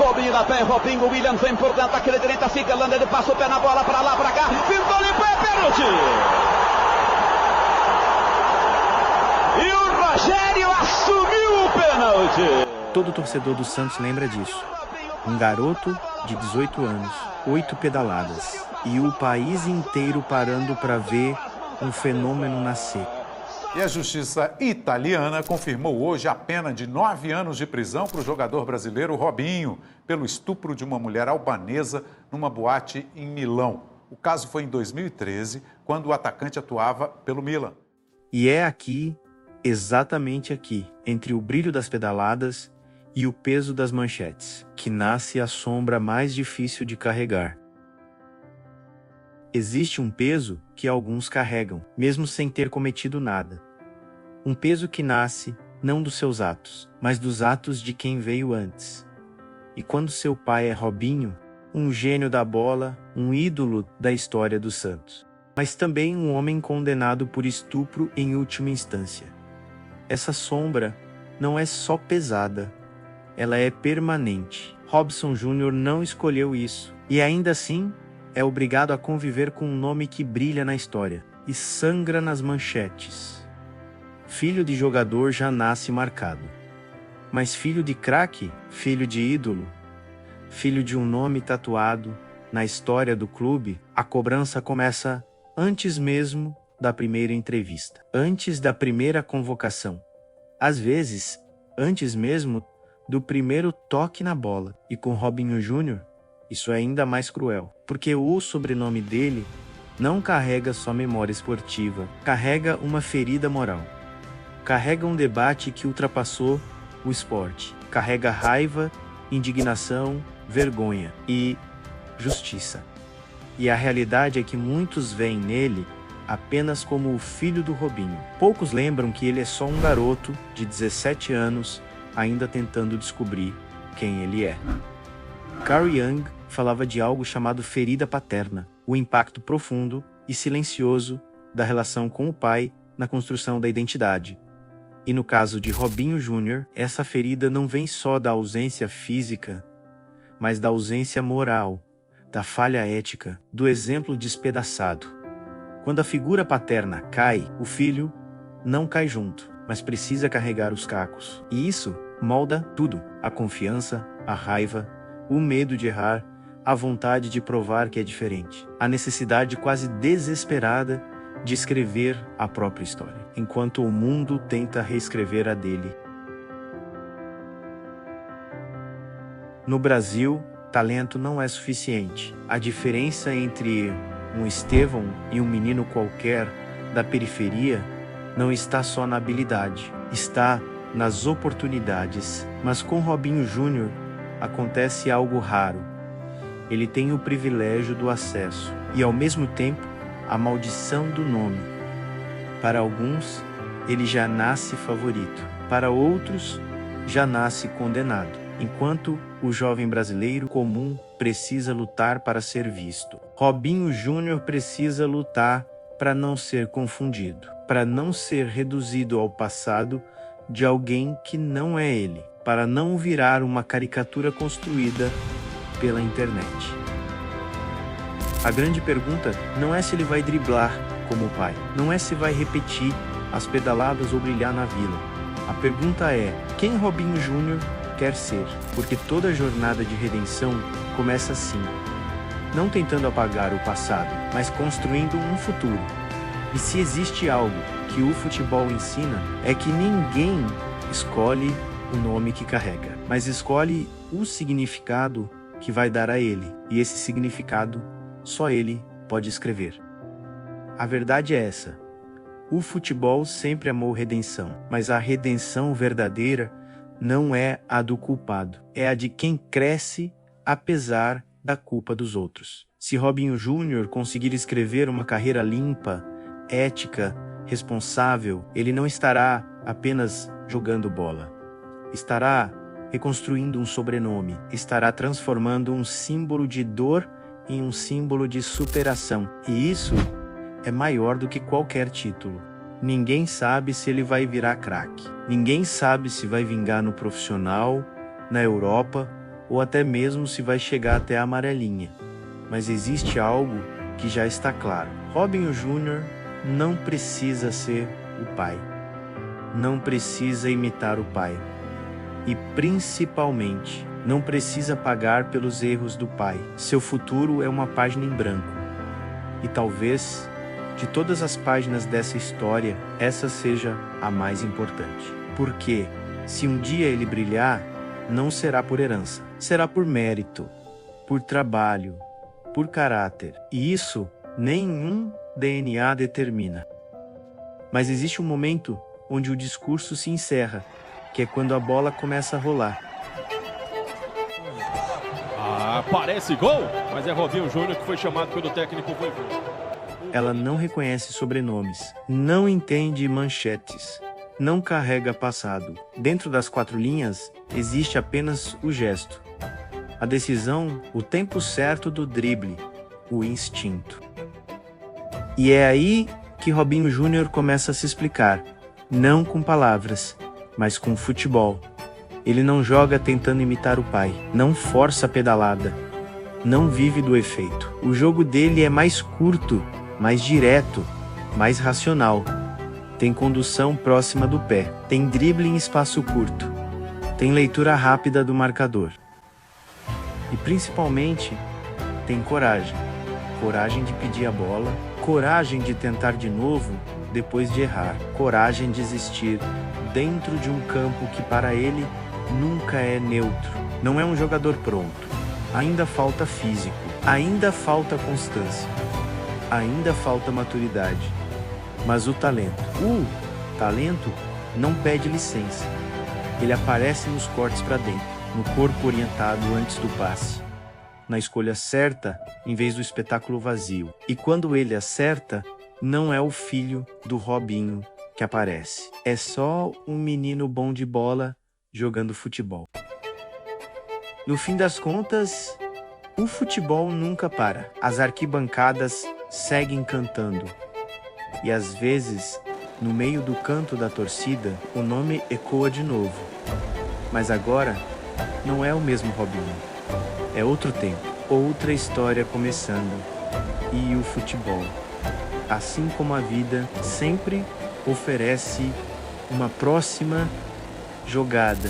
Robinho dá pé, Robinho, Williams vem por dentro, aquele direita, fica, Landa, ele passa o pé na bola, pra lá, pra cá, pintou de pé, pênalti! E o Rogério assumiu o pênalti! Todo torcedor do Santos lembra disso. Um garoto de 18 anos, 8 pedaladas, e o país inteiro parando para ver um fenômeno nascer. E a justiça italiana confirmou hoje a pena de 9 anos de prisão para o jogador brasileiro Robinho, pelo estupro de uma mulher albanesa numa boate em Milão. O caso foi em 2013, quando o atacante atuava pelo Milan. E é aqui, exatamente aqui, entre o brilho das pedaladas e o peso das manchetes, que nasce a sombra mais difícil de carregar. Existe um peso que alguns carregam, mesmo sem ter cometido nada. Um peso que nasce não dos seus atos, mas dos atos de quem veio antes. E quando seu pai é Robinho, um gênio da bola, um ídolo da história do Santos, mas também um homem condenado por estupro em última instância. Essa sombra não é só pesada, ela é permanente. Robson Júnior não escolheu isso, e ainda assim é obrigado a conviver com um nome que brilha na história e sangra nas manchetes. Filho de jogador já nasce marcado. Mas filho de craque, filho de ídolo, filho de um nome tatuado na história do clube, a cobrança começa antes mesmo da primeira entrevista, antes da primeira convocação. Às vezes, antes mesmo do primeiro toque na bola. E com Robinho Júnior, isso é ainda mais cruel, porque o sobrenome dele não carrega só memória esportiva, carrega uma ferida moral. Carrega um debate que ultrapassou o esporte. Carrega raiva, indignação, vergonha e justiça. E a realidade é que muitos veem nele apenas como o filho do Robinho. Poucos lembram que ele é só um garoto de 17 anos, ainda tentando descobrir quem ele é. Carl Jung falava de algo chamado ferida paterna, o impacto profundo e silencioso da relação com o pai na construção da identidade. E no caso de Robinho Júnior, essa ferida não vem só da ausência física, mas da ausência moral, da falha ética, do exemplo despedaçado. Quando a figura paterna cai, o filho não cai junto, mas precisa carregar os cacos. E isso molda tudo: a confiança, a raiva, o medo de errar, a vontade de provar que é diferente, a necessidade quase desesperada de escrever a própria história, enquanto o mundo tenta reescrever a dele. No Brasil, talento não é suficiente. A diferença entre um Estevão e um menino qualquer da periferia não está só na habilidade, está nas oportunidades. Mas com Robinho Júnior acontece algo raro. Ele tem o privilégio do acesso e, ao mesmo tempo, a maldição do nome. Para alguns, ele já nasce favorito. Para outros, já nasce condenado. Enquanto o jovem brasileiro comum precisa lutar para ser visto, Robinho Júnior precisa lutar para não ser confundido, para não ser reduzido ao passado de alguém que não é ele, para não virar uma caricatura construída pela internet. A grande pergunta não é se ele vai driblar como o pai, não é se vai repetir as pedaladas ou brilhar na vila. A pergunta é: quem Robinho Júnior quer ser? Porque toda jornada de redenção começa assim, não tentando apagar o passado, mas construindo um futuro. E se existe algo que o futebol ensina, é que ninguém escolhe o nome que carrega, mas escolhe o significado que vai dar a ele, e esse significado só ele pode escrever. A verdade é essa: o futebol sempre amou redenção, mas a redenção verdadeira não é a do culpado, é a de quem cresce apesar da culpa dos outros. Se Robinho Júnior conseguir escrever uma carreira limpa, ética, responsável, ele não estará apenas jogando bola. Estará reconstruindo um sobrenome, estará transformando um símbolo de dor em um símbolo de superação. E isso é maior do que qualquer título. Ninguém sabe se ele vai virar craque. Ninguém sabe se vai vingar no profissional, na Europa ou até mesmo se vai chegar até a amarelinha. Mas existe algo que já está claro. Robinho Júnior não precisa ser o pai. Não precisa imitar o pai. E principalmente, não precisa pagar pelos erros do pai. Seu futuro é uma página em branco. E talvez, de todas as páginas dessa história, essa seja a mais importante. Porque, se um dia ele brilhar, não será por herança. Será por mérito, por trabalho, por caráter. E isso nenhum DNA determina. Mas existe um momento onde o discurso se encerra, que é quando a bola começa a rolar. Parece gol, mas é Robinho Júnior que foi chamado pelo técnico Vojvoda. Ela não reconhece sobrenomes, não entende manchetes, não carrega passado. Dentro das 4 linhas, existe apenas o gesto, a decisão, o tempo certo do drible, o instinto. E é aí que Robinho Júnior começa a se explicar, não com palavras, mas com futebol. Ele não joga tentando imitar o pai, não força a pedalada, não vive do efeito. O jogo dele é mais curto, mais direto, mais racional. Tem condução próxima do pé, tem drible em espaço curto, tem leitura rápida do marcador. E principalmente, tem coragem. Coragem de pedir a bola, coragem de tentar de novo depois de errar, coragem de existir dentro de um campo que para ele nunca é neutro. Não é um jogador pronto. Ainda falta físico, ainda falta constância, ainda falta maturidade. Mas o talento não pede licença. Ele aparece nos cortes para dentro, no corpo orientado antes do passe, na escolha certa em vez do espetáculo vazio. E quando ele acerta, não é o filho do Robinho que aparece. É só um menino bom de bola jogando futebol. No fim das contas, o futebol nunca para. As arquibancadas seguem cantando. E às vezes, no meio do canto da torcida, o nome ecoa de novo. Mas agora, não é o mesmo Robinho. É outro tempo, outra história começando. E o futebol, assim como a vida, sempre oferece uma próxima jogada.